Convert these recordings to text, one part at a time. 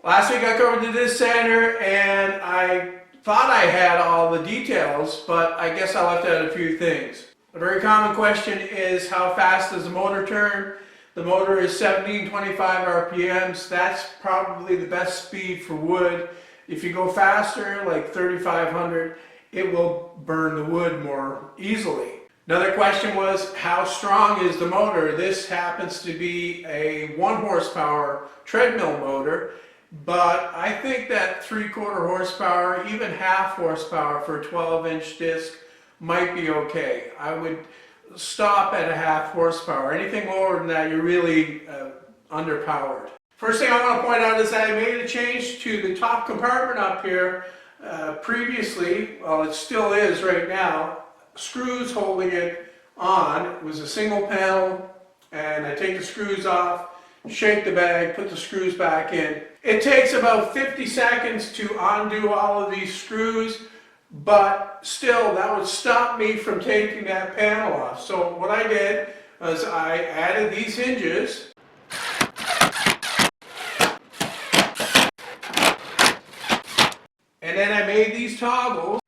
Last week I covered the disc sander and I thought I had all the details, but I guess I left out a few things. A very common question is how fast does the motor turn? The motor is 1725 RPMs. That's probably the best speed for wood. If you go faster, like 3500, it will burn the wood more easily. Another question was, how strong is the motor? This happens to be a 1 horsepower treadmill motor, but I think that 3/4 horsepower, even half horsepower for a 12-inch disc might be okay. I would stop at a half horsepower. Anything lower than that, you're really underpowered. First thing I want to point out is that I made a change to the top compartment up here. Previously, well, it still is right now, screws holding it on. It was a single panel, and I take the screws off, shake the bag, put the screws back in. It takes about 50 seconds to undo all of these screws, but still that would stop me from taking that panel off. So what I did was I added these hinges. And then I made these toggles.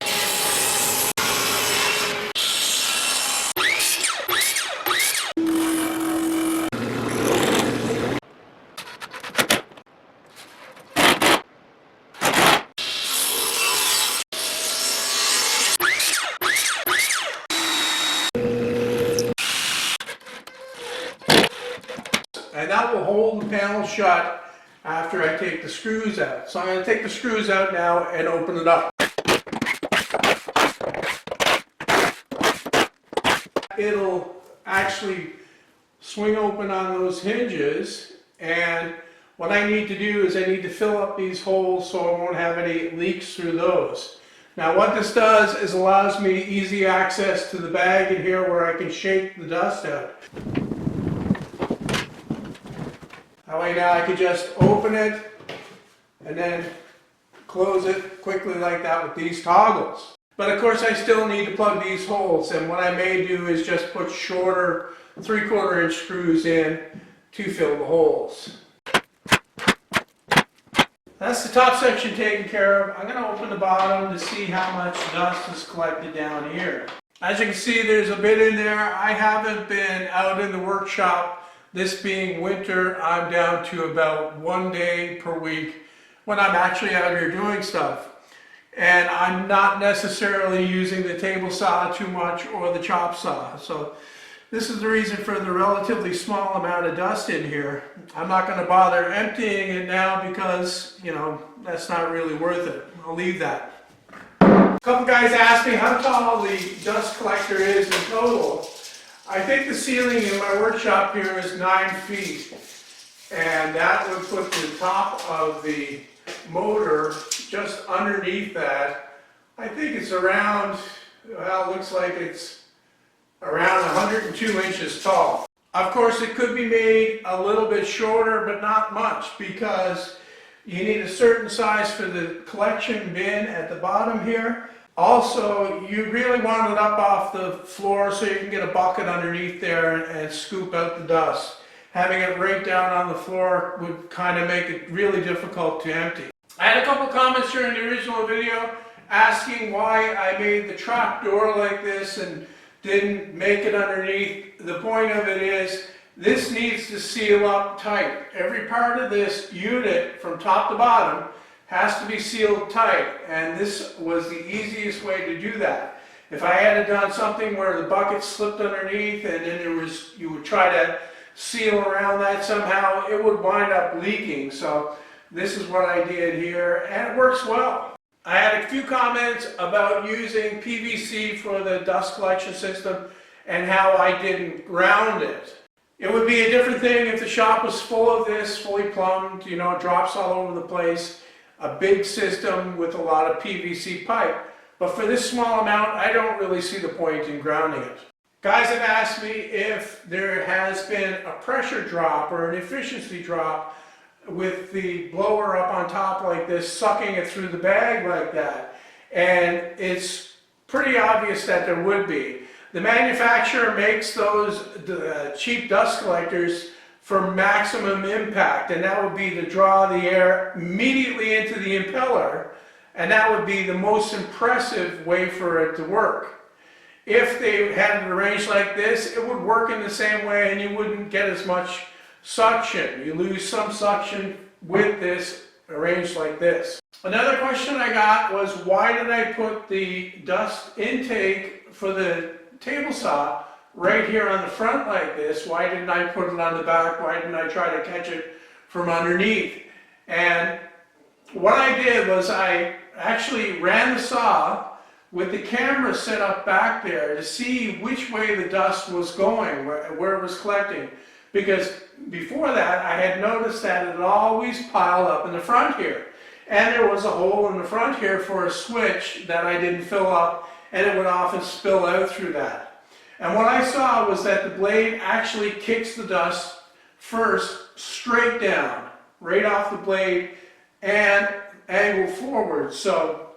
And that will hold the panel shut after I take the screws out. So I'm going to take the screws out now and open it up. It'll actually swing open on those hinges, and what I need to do is I need to fill up these holes so I won't have any leaks through those. Now what this does is allows me easy access to the bag in here where I can shake the dust out. That way now I can just open it and then close it quickly like that with these toggles. But of course I still need to plug these holes, and what I may do is just put shorter 3/4 inch screws in to fill the holes. That's the top section taken care of. I'm going to open the bottom to see how much dust is collected down here. As you can see, there's a bit in there. I haven't been out in the workshop. This being winter, I'm down to about 1 day per week when I'm actually out here doing stuff. And I'm not necessarily using the table saw too much or the chop saw. So this is the reason for the relatively small amount of dust in here. I'm not going to bother emptying it now because, you know, that's not really worth it. I'll leave that. A couple guys asked me how tall the dust collector is in total. I think the ceiling in my workshop here is 9 feet, and that would put the top of the motor just underneath that. I think it's around, well, it looks like it's around 102 inches tall. Of course, it could be made a little bit shorter, but not much, because you need a certain size for the collection bin at the bottom here. Also, you really want it up off the floor so you can get a bucket underneath there and scoop out the dust. Having it right down on the floor would kind of make it really difficult to empty. I had a couple comments during the original video asking why I made the trap door like this and didn't make it underneath. The point of it is this needs to seal up tight. Every part of this unit from top to bottom has to be sealed tight, and this was the easiest way to do that. If I had done something where the bucket slipped underneath and then you would try to seal around that somehow, it would wind up leaking. So this is what I did here, and it works well. I had a few comments about using PVC for the dust collection system and how I didn't ground it. It would be a different thing if the shop was full of this, fully plumbed, you know, drops all over the place, a big system with a lot of PVC pipe. But for this small amount, I don't really see the point in grounding it. Guys have asked me if there has been a pressure drop or an efficiency drop with the blower up on top like this, sucking it through the bag like that. And it's pretty obvious that there would be. The manufacturer makes those cheap dust collectors for maximum impact, and that would be to draw the air immediately into the impeller, and that would be the most impressive way for it to work. If they had it arranged like this, it would work in the same way and you wouldn't get as much suction. You lose some suction with this arranged like this. Another question I got was, why did I put the dust intake for the table saw right here on the front like this? Why didn't I put it on the back? Why didn't I try to catch it from underneath? And what I did was I actually ran the saw with the camera set up back there to see which way the dust was going, where it was collecting. Because before that, I had noticed that it always piled up in the front here. And there was a hole in the front here for a switch that I didn't fill up, and it would often spill out through that. And what I saw was that the blade actually kicks the dust first straight down, right off the blade, and angled forward. So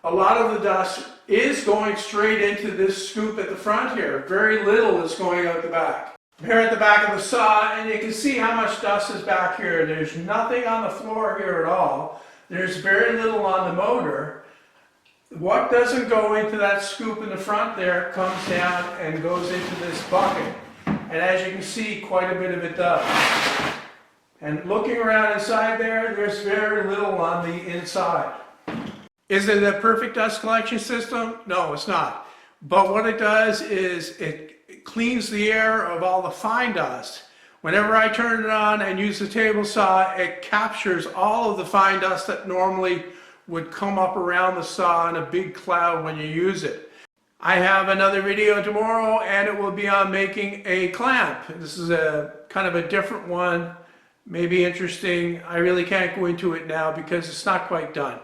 a lot of the dust is going straight into this scoop at the front here. Very little is going out the back. I'm here at the back of the saw, and you can see how much dust is back here. There's nothing on the floor here at all. There's very little on the motor. What doesn't go into that scoop in the front there comes down and goes into this bucket. And as you can see, quite a bit of it does. And looking around inside there, there's very little on the inside. Is it a perfect dust collection system? No, it's not. But what it does is it cleans the air of all the fine dust. Whenever I turn it on and use the table saw, it captures all of the fine dust that normally would come up around the saw in a big cloud when you use it. I have another video tomorrow, and it will be on making a clamp. This is a kind of a different one, maybe interesting. I really can't go into it now because it's not quite done.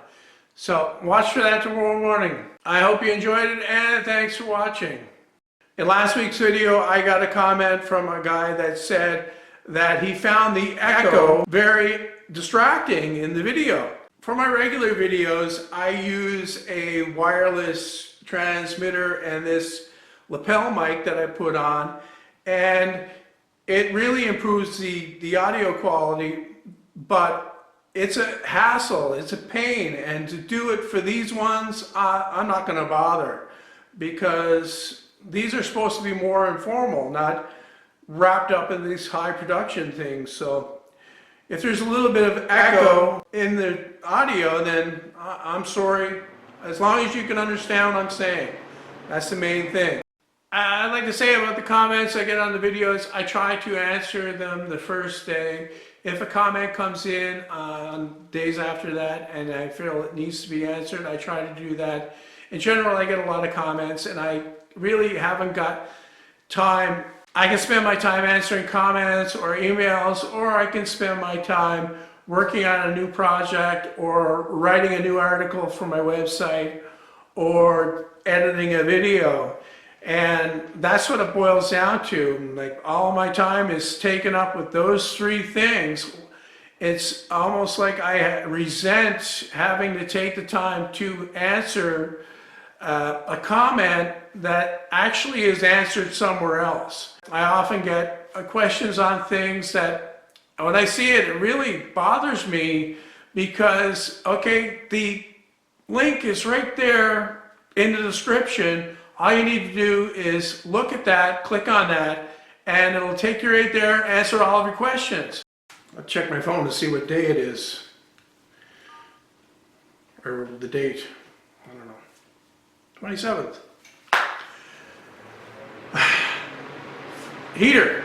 So watch for that tomorrow morning. I hope you enjoyed it, and thanks for watching. In last week's video, I got a comment from a guy that said that he found the echo very distracting in the video. For my regular videos, I use a wireless transmitter and this lapel mic that I put on, and it really improves the audio quality, but it's a hassle, it's a pain, and to do it for these ones, I'm not going to bother, because these are supposed to be more informal, not wrapped up in these high production things. So if there's a little bit of echo in the audio, then I'm sorry. As long as you can understand what I'm saying, that's the main thing. I'd like to say about the comments I get on the videos, I try to answer them the first day. If a comment comes in on days after that and I feel it needs to be answered, I try to do that. In general, I get a lot of comments, and I really haven't got time. I can spend my time answering comments or emails, or I can spend my time working on a new project or writing a new article for my website or editing a video. And that's what it boils down to. Like, all my time is taken up with those three things. It's almost like I resent having to take the time to answer a comment that actually is answered somewhere else. I often get questions on things that, when I see it, it really bothers me, because, okay, the link is right there in the description. All you need to do is look at that, click on that, and it'll take you right there, answer all of your questions. I'll check my phone to see what day it is, or the date. I don't know. 27th. Heater.